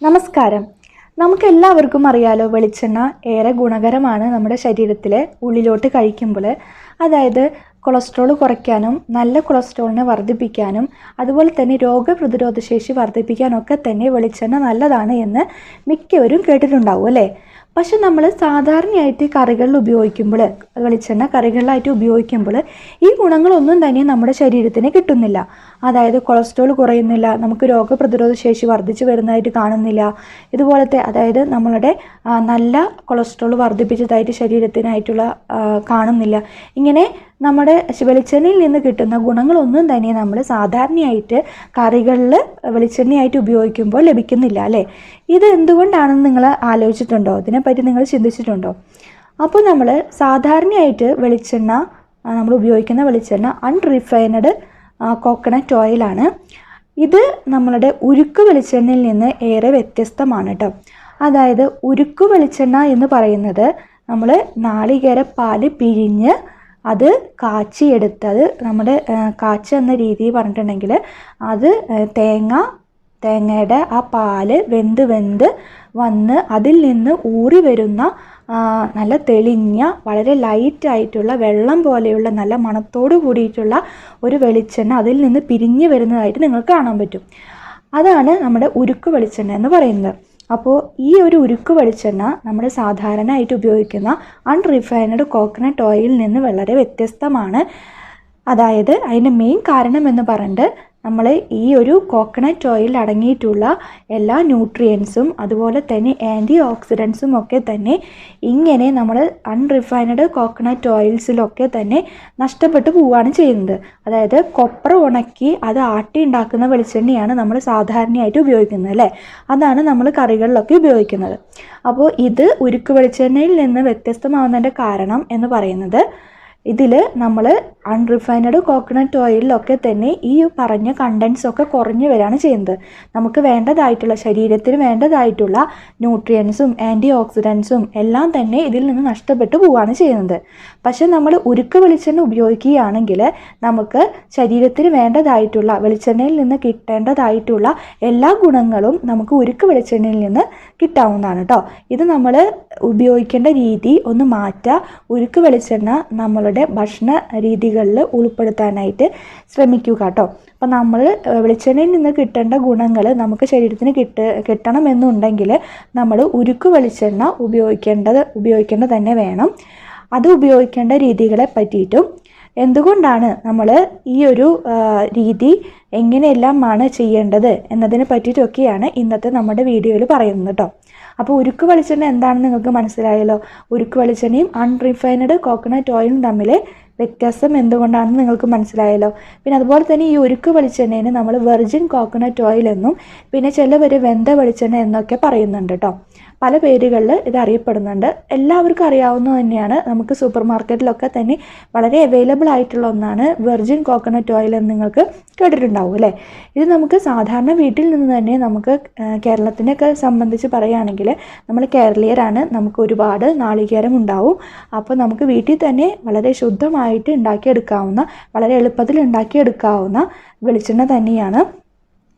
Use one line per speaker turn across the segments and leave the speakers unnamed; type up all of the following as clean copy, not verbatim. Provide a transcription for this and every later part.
നമസ്കാരം. നമുക്കെല്ലാവർക്കും അറിയാലോ, വെളിച്ചെണ്ണ ഏറെ ഗുണകരമാണ് നമ്മുടെ ശരീരത്തിലെ ഉള്ളിലോട്ട് കഴിക്കുമ്പോൾ. അതായത് കൊളസ്ട്രോൾ കുറയ്ക്കാനും നല്ല കൊളസ്ട്രോളിനെ വർദ്ധിപ്പിക്കാനും അതുപോലെ തന്നെ രോഗപ്രതിരോധ ശേഷി വർദ്ധിപ്പിക്കാനൊക്കെ തന്നെ വെളിച്ചെണ്ണ നല്ലതാണ് എന്ന് മിക്കവരും കേട്ടിട്ടുണ്ടാവും അല്ലേ. പക്ഷെ നമ്മൾ സാധാരണയായിട്ട് കറികളിൽ ഉപയോഗിക്കുമ്പോൾ, വെളിച്ചെണ്ണ കറികളിലായിട്ട് ഉപയോഗിക്കുമ്പോൾ ഈ ഗുണങ്ങളൊന്നും തന്നെ നമ്മുടെ ശരീരത്തിന് കിട്ടുന്നില്ല. അതായത് കൊളസ്ട്രോൾ കുറയുന്നില്ല, നമുക്ക് രോഗപ്രതിരോധ ശേഷി വർദ്ധിച്ചു വരുന്നതായിട്ട് കാണുന്നില്ല. ഇതുപോലത്തെ അതായത് നമ്മളുടെ നല്ല കൊളസ്ട്രോൾ വർദ്ധിപ്പിച്ചതായിട്ട് ശരീരത്തിനായിട്ടുള്ള കാണുന്നില്ല. ഇങ്ങനെ നമ്മുടെ വെളിച്ചെണ്ണയിൽ നിന്ന് കിട്ടുന്ന ഗുണങ്ങളൊന്നും തന്നെ നമ്മൾ സാധാരണയായിട്ട് കറികളിൽ വെളിച്ചെണ്ണയായിട്ട് ഉപയോഗിക്കുമ്പോൾ ലഭിക്കുന്നില്ല അല്ലേ. ഇത് എന്തുകൊണ്ടാണെന്ന് നിങ്ങൾ ആലോചിച്ചിട്ടുണ്ടോ? ഇതിനെപ്പറ്റി നിങ്ങൾ ചിന്തിച്ചിട്ടുണ്ടോ? അപ്പോൾ നമ്മൾ സാധാരണയായിട്ട് വെളിച്ചെണ്ണ, നമ്മൾ ഉപയോഗിക്കുന്ന വെളിച്ചെണ്ണ അൺറിഫൈനഡ് കോക്കനട്ട് ഓയിലാണ്. ഇത് നമ്മളുടെ ഉരുക്ക് വെളിച്ചെണ്ണയിൽ നിന്ന് ഏറെ വ്യത്യസ്തമാണ് കേട്ടോ. അതായത് ഉരുക്ക് വെളിച്ചെണ്ണ എന്ന് പറയുന്നത് നമ്മൾ നാളികേരപ്പാൽ പിഴിഞ്ഞ് അത് കാച്ചിയെടുത്തത്, നമ്മുടെ കാച്ച എന്ന രീതി പറഞ്ഞിട്ടുണ്ടെങ്കിൽ അത് തേങ്ങയുടെ ആ പാല് വെന്ത് വന്ന് അതിൽ നിന്ന് ഊറി വരുന്ന നല്ല തെളിഞ്ഞ വളരെ ലൈറ്റായിട്ടുള്ള വെള്ളം പോലെയുള്ള നല്ല മണത്തോട് കൂടിയിട്ടുള്ള ഒരു വെളിച്ചെണ്ണ അതിൽ നിന്ന് പിരിഞ്ഞ് വരുന്നതായിട്ട് നിങ്ങൾക്ക് കാണാൻ പറ്റും. അതാണ് നമ്മുടെ ഉരുക്ക് വെളിച്ചെണ്ണ എന്ന് പറയുന്നത്. അപ്പോൾ ഈ ഒരു ഉരുക്ക് വെളിച്ചെണ്ണ നമ്മൾ സാധാരണയായിട്ട് ഉപയോഗിക്കുന്ന അൺറിഫൈനഡ് കോക്കനട്ട് ഓയിലിൽ നിന്ന് വളരെ വ്യത്യസ്തമാണ്. അതായത് അതിൻ്റെ മെയിൻ കാരണം എന്ന് പറഞ്ഞിട്ട് നമ്മൾ ഈ ഒരു കോക്കനട്ട് ഓയിലിൽ അടങ്ങിയിട്ടുള്ള എല്ലാ ന്യൂട്രിയൻസും അതുപോലെ തന്നെ ആൻറ്റി ഓക്സിഡൻസും ഒക്കെ തന്നെ ഇങ്ങനെ നമ്മൾ അൺറിഫൈനഡ് കോക്കനട്ട് ഓയിൽസിലൊക്കെ തന്നെ നഷ്ടപ്പെട്ടു പോവുകയാണ് ചെയ്യുന്നത്. അതായത് കൊപ്ര ഉണക്കി അത് ആട്ടി ഉണ്ടാക്കുന്ന വെളിച്ചെണ്ണയാണ് നമ്മൾ സാധാരണയായിട്ട് ഉപയോഗിക്കുന്നത് അല്ലേ. അതാണ് നമ്മൾ കറികളിലൊക്കെ ഉപയോഗിക്കുന്നത്. അപ്പോൾ ഇത് ഉരുക്ക് വെളിച്ചെണ്ണയിൽ നിന്ന് വ്യത്യസ്തമാവുന്നതിൻ്റെ കാരണം എന്ന് പറയുന്നത്, ഇതിൽ നമ്മൾ അൺറിഫൈനഡ് കോക്കനട്ട് ഓയിലിലൊക്കെ തന്നെ ഈ പറഞ്ഞ കണ്ടൻസൊക്കെ കുറഞ്ഞു വരികയാണ് ചെയ്യുന്നത്. നമുക്ക് വേണ്ടതായിട്ടുള്ള, ശരീരത്തിന് വേണ്ടതായിട്ടുള്ള ന്യൂട്രിയൻസും ആൻറ്റി ഓക്സിഡൻസും എല്ലാം തന്നെ ഇതിൽ നിന്ന് നഷ്ടപ്പെട്ടു പോവുകയാണ് ചെയ്യുന്നത്. പക്ഷെ നമ്മൾ ഉരുക്ക് വെളിച്ചെണ്ണ ഉപയോഗിക്കുകയാണെങ്കിൽ നമുക്ക് ശരീരത്തിന് വേണ്ടതായിട്ടുള്ള, വെളിച്ചെണ്ണയിൽ നിന്ന് കിട്ടേണ്ടതായിട്ടുള്ള എല്ലാ ഗുണങ്ങളും നമുക്ക് ഉരുക്ക് വെളിച്ചെണ്ണയിൽ നിന്ന് കിട്ടാവുന്നതാണ് കേട്ടോ. ഇത് നമ്മൾ ഉപയോഗിക്കേണ്ട രീതി ഒന്ന് മാറ്റുക. ഉരുക്ക് വെളിച്ചെണ്ണ നമ്മളുടെ ഭക്ഷണ രീതികളിൽ ഉൾപ്പെടുത്താനായിട്ട് ശ്രമിക്കുക കേട്ടോ. അപ്പോൾ നമ്മൾ വെളിച്ചെണ്ണയിൽ നിന്ന് കിട്ടേണ്ട ഗുണങ്ങൾ നമുക്ക് ശരീരത്തിന് കിട്ടണമെന്നുണ്ടെങ്കിൽ നമ്മൾ ഉരുക്ക് വെളിച്ചെണ്ണ ഉപയോഗിക്കേണ്ടത് തന്നെ വേണം. അത് ഉപയോഗിക്കേണ്ട രീതികളെ പറ്റിയിട്ടും എന്തുകൊണ്ടാണ് നമ്മൾ ഈ ഒരു രീതി എങ്ങനെയെല്ലാമാണ് ചെയ്യേണ്ടത് എന്നതിനെ പറ്റിയിട്ടൊക്കെയാണ് ഇന്നത്തെ നമ്മുടെ വീഡിയോയിൽ പറയുന്നത് കേട്ടോ. അപ്പോൾ ഉരുക്ക് വെളിച്ചെണ്ണ എന്താണെന്ന് നിങ്ങൾക്ക് മനസ്സിലായല്ലോ. ഉരുക്ക് വെളിച്ചെണ്ണയും അൺറിഫൈനഡ് കോക്കനട്ട് ഓയിലും തമ്മിൽ വ്യത്യാസം എന്തുകൊണ്ടാണെന്ന് നിങ്ങൾക്ക് മനസ്സിലായല്ലോ. പിന്നെ അതുപോലെ തന്നെ ഈ ഉരുക്ക് വെളിച്ചെണ്ണേനെ നമ്മൾ വെർജിൻ കോക്കനട്ട് ഓയിൽ എന്നും പിന്നെ ചിലവർ വെന്ത വെളിച്ചെണ്ണ എന്നൊക്കെ പറയുന്നുണ്ട് കേട്ടോ. പല പേരുകളിൽ ഇത് അറിയപ്പെടുന്നുണ്ട്. എല്ലാവർക്കും അറിയാവുന്നത് തന്നെയാണ്. നമുക്ക് സൂപ്പർ മാർക്കറ്റിലൊക്കെ തന്നെ വളരെ അവൈലബിൾ ആയിട്ടുള്ള ഒന്നാണ് വെർജിൻ കോക്കനട്ട് ഓയിൽ എന്ന് നിങ്ങൾക്ക് കേട്ടിട്ടുണ്ടാവും അല്ലേ. ഇത് നമുക്ക് സാധാരണ വീട്ടിൽ നിന്ന് തന്നെ നമുക്ക് കേരളത്തിനൊക്കെ സംബന്ധിച്ച് പറയുകയാണെങ്കിൽ നമ്മൾ കേരളീയരാണ്, നമുക്ക് ഒരുപാട് നാളികേരം ഉണ്ടാവും. അപ്പോൾ നമുക്ക് വീട്ടിൽ തന്നെ വളരെ ശുദ്ധമായിട്ട് ഉണ്ടാക്കിയെടുക്കാവുന്ന, വളരെ എളുപ്പത്തിൽ ഉണ്ടാക്കിയെടുക്കാവുന്ന വെളിച്ചെണ്ണ തന്നെയാണ്.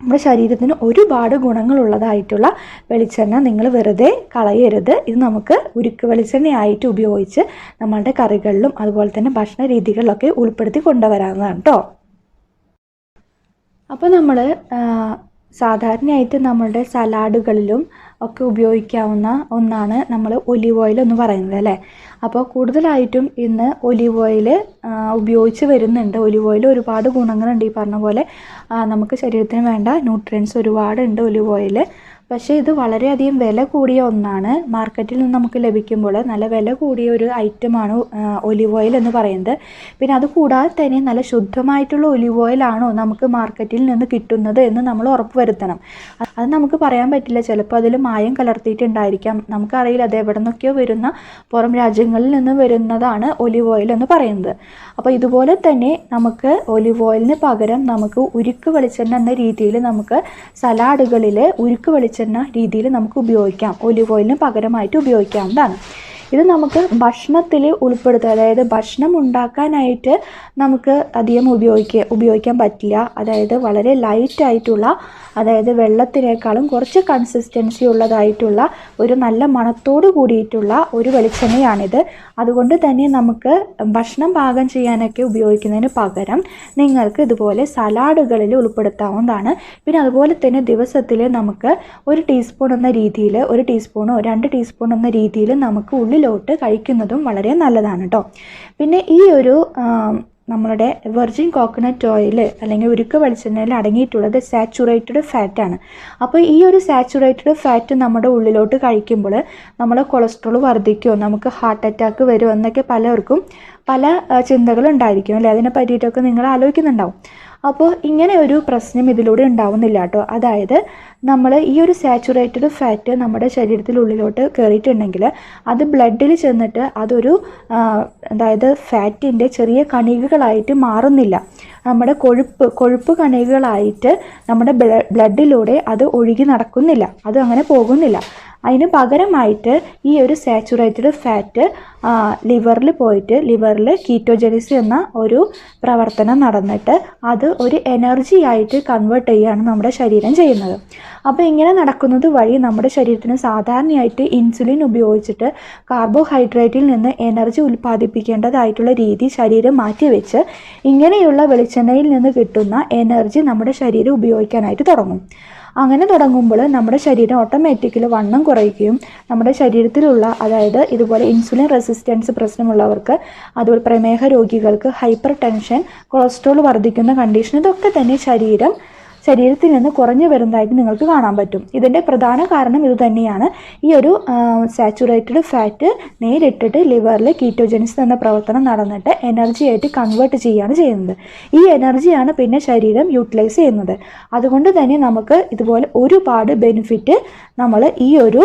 നമ്മുടെ ശരീരത്തിന് ഒരുപാട് ഗുണങ്ങളുള്ളതായിട്ടുള്ള വെളിച്ചെണ്ണ നിങ്ങൾ വെറുതെ കളയരുത്. ഇത് നമുക്ക് ഉരുക്ക് വെളിച്ചെണ്ണയായിട്ട് ഉപയോഗിച്ച് നമ്മളുടെ കറികളിലും അതുപോലെ തന്നെ ഭക്ഷണ രീതികളിലൊക്കെ ഉൾപ്പെടുത്തി കൊണ്ടുവരാവുന്നതാണ് കേട്ടോ. അപ്പോൾ നമ്മൾ സാധാരണയായിട്ട് നമ്മളുടെ സലാഡുകളിലും ഒക്കെ ഉപയോഗിക്കാവുന്ന ഒന്നാണ് നമ്മൾ ഒലീവ് ഓയിൽ എന്ന് പറയുന്നത് അല്ലേ. അപ്പോൾ കൂടുതലായിട്ടും ഇന്ന് ഒലീവ് ഓയിൽ ഉപയോഗിച്ച് വരുന്നുണ്ട്. ഒലീവ് ഓയിൽ ഒരുപാട് ഗുണങ്ങളുണ്ട്. ഈ പറഞ്ഞ പോലെ നമുക്ക് ശരീരത്തിന് വേണ്ട ന്യൂട്രിയൻസ് ഒരുപാടുണ്ട് ഒലീവ് ഓയിൽ. പക്ഷേ ഇത് വളരെയധികം വില കൂടിയ ഒന്നാണ്. മാർക്കറ്റിൽ നിന്ന് നമുക്ക് ലഭിക്കുമ്പോൾ നല്ല വില കൂടിയ ഒരു ഐറ്റമാണ് ഒലിവ് ഓയിൽ എന്ന് പറയുന്നത്. പിന്നെ അത് കൂടാതെ തന്നെ നല്ല ശുദ്ധമായിട്ടുള്ള ഒലിവ് ഓയിലാണോ നമുക്ക് മാർക്കറ്റിൽ നിന്ന് കിട്ടുന്നത് എന്ന് നമ്മൾ ഉറപ്പ് വരുത്തണം. അത് നമുക്ക് പറയാൻ പറ്റില്ല. ചിലപ്പോൾ അതിൽ മായം കലർത്തിയിട്ടുണ്ടായിരിക്കാം, നമുക്കറിയില്ല. അത് എവിടെ നിന്നൊക്കെയോ വരുന്ന, പുറം രാജ്യങ്ങളിൽ നിന്ന് വരുന്നതാണ് ഒലിവ് ഓയിൽ എന്ന് പറയുന്നത്. അപ്പോൾ ഇതുപോലെ തന്നെ നമുക്ക് ഒലിവ് ഓയിലിന് പകരം നമുക്ക് ഉരുക്ക് വെളിച്ചെണ്ണ എന്ന രീതിയിൽ നമുക്ക് സലാഡുകളിൽ ഉരുക്ക് വെളിച്ചെണ്ണ രീതിയിൽ നമുക്ക് ഉപയോഗിക്കാം. ഒലിവ് ഓയിലിന് പകരമായിട്ട് ഉപയോഗിക്കാവുന്നതാണ്. ഇത് നമുക്ക് ഭക്ഷണത്തിൽ ഉൾപ്പെടുത്തുക, അതായത് ഭക്ഷണം ഉണ്ടാക്കാനായിട്ട് നമുക്ക് അധികം ഉപയോഗിക്കാൻ പറ്റില്ല. അതായത് വളരെ ലൈറ്റായിട്ടുള്ള അതായത് വെള്ളത്തിനേക്കാളും കുറച്ച് കൺസിസ്റ്റൻസി ഉള്ളതായിട്ടുള്ള ഒരു നല്ല മണത്തോട് കൂടിയിട്ടുള്ള ഒരു വെളിച്ചെണ്ണയാണിത്. അതുകൊണ്ട് തന്നെ നമുക്ക് ഭക്ഷണം പാകം ചെയ്യാനൊക്കെ ഉപയോഗിക്കുന്നതിന് പകരം നിങ്ങൾക്ക് ഇതുപോലെ സലാഡുകളിൽ ഉൾപ്പെടുത്താവുന്നതാണ്. പിന്നെ അതുപോലെ തന്നെ ദിവസത്തിൽ നമുക്ക് 1 ടീസ്പൂൺ എന്ന രീതിയിൽ 1 ടീസ്പൂണോ 2 ടീസ്പൂൺ എന്ന രീതിയിൽ നമുക്ക് ഉള്ളിലോട്ട് കഴിക്കുന്നതും വളരെ നല്ലതാണ് കേട്ടോ. പിന്നെ ഈ ഒരു നമ്മളുടെ വെർജിൻ കോക്കനട്ട് ഓയിൽ അല്ലെങ്കിൽ ഉരുക്ക് വെളിച്ചെണ്ണയിൽ അടങ്ങിയിട്ടുള്ളത് സാച്ചുറേറ്റഡ് ഫാറ്റാണ്. അപ്പോൾ ഈ ഒരു സാച്ചുറേറ്റഡ് ഫാറ്റ് നമ്മുടെ ഉള്ളിലോട്ട് കഴിക്കുമ്പോൾ നമ്മുടെ കൊളസ്ട്രോൾ വർദ്ധിക്കുമോ, നമുക്ക് ഹാർട്ട് അറ്റാക്ക് വരുമോ എന്നൊക്കെ പലർക്കും പല ചിന്തകളുണ്ടായിരിക്കും അല്ലേ. അതിനെ പറ്റിയിട്ടൊക്കെ നിങ്ങൾ ആലോചിക്കുന്നുണ്ടാവും. അപ്പോൾ ഇങ്ങനെ ഒരു പ്രശ്നം ഇതിലൂടെ ഉണ്ടാവുന്നില്ല കേട്ടോ. അതായത് നമ്മൾ ഈ ഒരു സാച്ചുറേറ്റഡ് ഫാറ്റ് നമ്മുടെ ശരീരത്തിനുള്ളിലോട്ട് കയറിയിട്ടുണ്ടെങ്കിൽ അത് ബ്ലഡിൽ ചെന്നിട്ട് അതൊരു അതായത് ഫാറ്റിൻ്റെ ചെറിയ കണികകളായിട്ട് മാറുന്നില്ല. നമ്മുടെ കൊഴുപ്പ് കണികകളായിട്ട് നമ്മുടെ ബ്ലഡിലൂടെ അത് ഒഴുകി നടക്കുന്നില്ല, അത് അങ്ങനെ പോകുന്നില്ല. അതിന് പകരമായിട്ട് ഈ ഒരു സാച്ചുറേറ്റഡ് ഫാറ്റ് ലിവറിൽ പോയിട്ട് ലിവറിൽ കീറ്റോജനിസ് എന്ന ഒരു പ്രവർത്തനം നടന്നിട്ട് അത് ഒരു എനർജി ആയിട്ട് കൺവേർട്ട് ചെയ്യുകയാണ് നമ്മുടെ ശരീരം ചെയ്യുന്നത്. അപ്പോൾ ഇങ്ങനെ നടക്കുന്നത് വഴി നമ്മുടെ ശരീരത്തിന് സാധാരണയായിട്ട് ഇൻസുലിൻ ഉപയോഗിച്ചിട്ട് കാർബോഹൈഡ്രേറ്റിൽ നിന്ന് എനർജി ഉൽപ്പാദിപ്പിക്കേണ്ടതായിട്ടുള്ള രീതി ശരീരം മാറ്റിവെച്ച് ഇങ്ങനെയുള്ള വെളിച്ചെണ്ണയിൽ നിന്ന് കിട്ടുന്ന എനർജി നമ്മുടെ ശരീരം ഉപയോഗിക്കാനായിട്ട് തുടങ്ങും. അങ്ങനെ തുടങ്ങുമ്പോൾ നമ്മുടെ ശരീരം ഓട്ടോമാറ്റിക്കലി വണ്ണം കുറയ്ക്കുകയും നമ്മുടെ ശരീരത്തിലുള്ള അതായത് ഇതുപോലെ ഇൻസുലിൻ റെസിസ്റ്റൻസ് പ്രശ്നമുള്ളവർക്ക്, അതുപോലെ പ്രമേഹ രോഗികൾക്ക്, ഹൈപ്പർ ടെൻഷൻ, കൊളസ്ട്രോൾ വർദ്ധിക്കുന്ന കണ്ടീഷൻ, ഇതൊക്കെ തന്നെ ശരീരത്തിൽ നിന്ന് കുറഞ്ഞു വരുന്നതായിട്ട് നിങ്ങൾക്ക് കാണാൻ പറ്റും. ഇതിൻ്റെ പ്രധാന കാരണം ഇത് തന്നെയാണ്. ഈ ഒരു സാച്ചുറേറ്റഡ് ഫാറ്റ് നേരിട്ടിട്ട് ലിവറിൽ കീറ്റോജനിസ് എന്ന പ്രവർത്തനം നടന്നിട്ട് എനർജിയായിട്ട് കൺവേർട്ട് ചെയ്യുകയാണ് ചെയ്യുന്നത്. ഈ എനർജിയാണ് പിന്നെ ശരീരം യൂട്ടിലൈസ് ചെയ്യുന്നത്. അതുകൊണ്ട് തന്നെ നമുക്ക് ഇതുപോലെ ഒരുപാട് ബെനിഫിറ്റ് നമ്മൾ ഈ ഒരു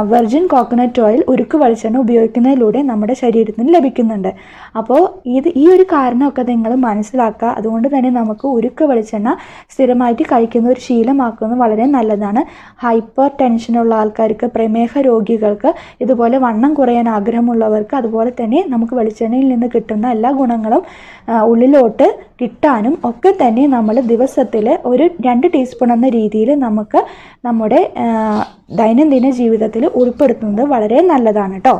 വെർജിൻ കോക്കനട്ട് ഓയിൽ ഉരുക്ക് വെളിച്ചെണ്ണ ഉപയോഗിക്കുന്നതിലൂടെ നമ്മുടെ ശരീരത്തിന് ലഭിക്കുന്നുണ്ട്. അപ്പോൾ ഈ ഒരു കാരണമൊക്കെ നിങ്ങൾ മനസ്സിലാക്കുക. അതുകൊണ്ട് തന്നെ നമുക്ക് ഉരുക്ക് വെളിച്ചെണ്ണ സ്ഥിരമായിട്ട് കഴിക്കുന്ന ഒരു ശീലമാക്കുന്നത് വളരെ നല്ലതാണ്. ഹൈപ്പർ ടെൻഷനുള്ള ആൾക്കാർക്ക്, പ്രമേഹ രോഗികൾക്ക്, ഇതുപോലെ വണ്ണം കുറയാൻ ആഗ്രഹമുള്ളവർക്ക്, അതുപോലെ തന്നെ നമുക്ക് വെളിച്ചെണ്ണയിൽ നിന്ന് കിട്ടുന്ന എല്ലാ ഗുണങ്ങളും ഉള്ളിലോട്ട് കിട്ടാനും ഒക്കെ തന്നെ നമ്മൾ ദിവസത്തിൽ 2 ടീസ്പൂൺ എന്ന രീതിയിൽ നമുക്ക് നമ്മുടെ ദൈനംദിന ജീവിതത്തിൽ ഉൾപ്പെടുത്തുന്നത് വളരെ നല്ലതാണ് കേട്ടോ.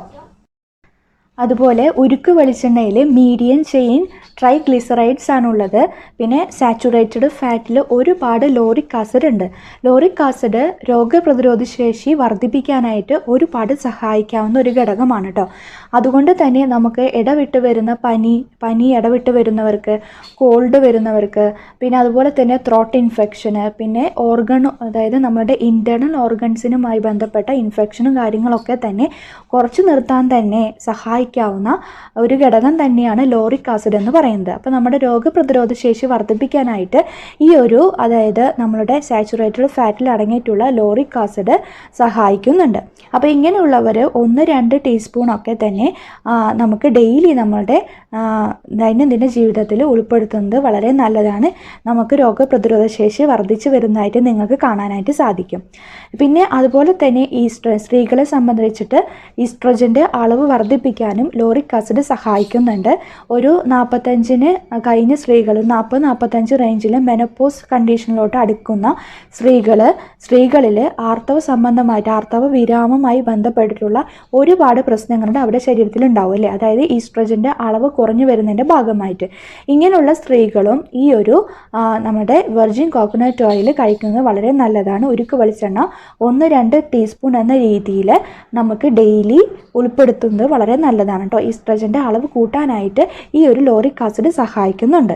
അതുപോലെ ഉരുക്ക് വെളിച്ചെണ്ണയിൽ മീഡിയം ചെയിൻ ട്രൈഗ്ലിസറൈഡ്സ് ആണുള്ളത്. പിന്നെ സാച്ചുറേറ്റഡ് ഫാറ്റിൽ ഒരുപാട് ലോറിക് ആസിഡ് ഉണ്ട്. ലോറിക് ആസിഡ് രോഗപ്രതിരോധ ശേഷി വർദ്ധിപ്പിക്കാനായിട്ട് ഒരുപാട് സഹായിക്കാവുന്ന ഒരു ഘടകമാണ് കേട്ടോ. അതുകൊണ്ട് തന്നെ നമുക്ക് ഇടവിട്ട് വരുന്ന പനി ഇടവിട്ട് വരുന്നവർക്ക്, കോൾഡ് വരുന്നവർക്ക്, പിന്നെ അതുപോലെ തന്നെ ത്രോട്ട് ഇൻഫെക്ഷന്, പിന്നെ അതായത് നമ്മുടെ ഇൻറ്റേർണൽ ഓർഗൻസിനുമായി ബന്ധപ്പെട്ട ഇൻഫെക്ഷനും കാര്യങ്ങളൊക്കെ തന്നെ കുറച്ച് നിർത്താൻ തന്നെ സഹായിക്കാവുന്ന ഒരു ഘടകം തന്നെയാണ് ലോറിക് ആസിഡ് എന്ന് പറയുന്നത്. അപ്പോൾ നമ്മുടെ രോഗപ്രതിരോധ ശേഷി വർദ്ധിപ്പിക്കാനായിട്ട് ഈ ഒരു അതായത് നമ്മളുടെ സാച്ചുറേറ്റഡ് ഫാറ്റിൽ അടങ്ങിയിട്ടുള്ള ലോറിക് ആസിഡ് സഹായിക്കുന്നുണ്ട്. അപ്പോൾ ഇങ്ങനെയുള്ളവർ 1-2 ടീസ്പൂണൊക്കെ തന്നെ നമുക്ക് ഡെയിലി നമ്മളുടെ ദൈനംദിന ജീവിതത്തിൽ ഉൾപ്പെടുത്തുന്നത് വളരെ നല്ലതാണ്. നമുക്ക് രോഗപ്രതിരോധ ശേഷി വർദ്ധിച്ചു വരുന്നതായിട്ട് നിങ്ങൾക്ക് കാണാനായിട്ട് സാധിക്കും. പിന്നെ അതുപോലെ തന്നെ സ്ത്രീകളെ സംബന്ധിച്ചിട്ട് ഈസ്ട്രോജൻ്റെ അളവ് വർദ്ധിപ്പിക്കാനും ലോറിക് ആസിഡ് സഹായിക്കുന്നുണ്ട്. ഒരു 45 കഴിഞ്ഞ സ്ത്രീകൾ 40-45 റേഞ്ചിൽ മെനോപോസ് കണ്ടീഷനിലോട്ട് അടുക്കുന്ന സ്ത്രീകളിൽ ആർത്തവ സംബന്ധമായിട്ട് ആർത്തവ വിരാമമായി ബന്ധപ്പെട്ടിട്ടുള്ള ഒരുപാട് പ്രശ്നങ്ങളുടെ അവരുടെ ശരീരത്തിൽ ഉണ്ടാവും അല്ലേ. അതായത് ഈസ്ട്രോജൻ്റെ അളവ് കുറഞ്ഞു വരുന്നതിൻ്റെ ഭാഗമായിട്ട് ഇങ്ങനെയുള്ള സ്ത്രീകളും ഈ ഒരു നമ്മുടെ വെർജിൻ കോക്കനട്ട് ഓയിൽ കഴിക്കുന്നത് വളരെ നല്ലതാണ്. ഉരുക്ക് വെളിച്ചെണ്ണ 1-2 ടീസ്പൂൺ എന്ന രീതിയിൽ നമുക്ക് ഡെയിലി ഉൾപ്പെടുത്തുന്നത് വളരെ നല്ലതാണ് കേട്ടോ. ഈസ്ട്രോജൻ്റെ അളവ് കൂട്ടാനായിട്ട് ഈ ഒരു ലോറിക് ആസിഡ് സഹായിക്കുന്നുണ്ട്.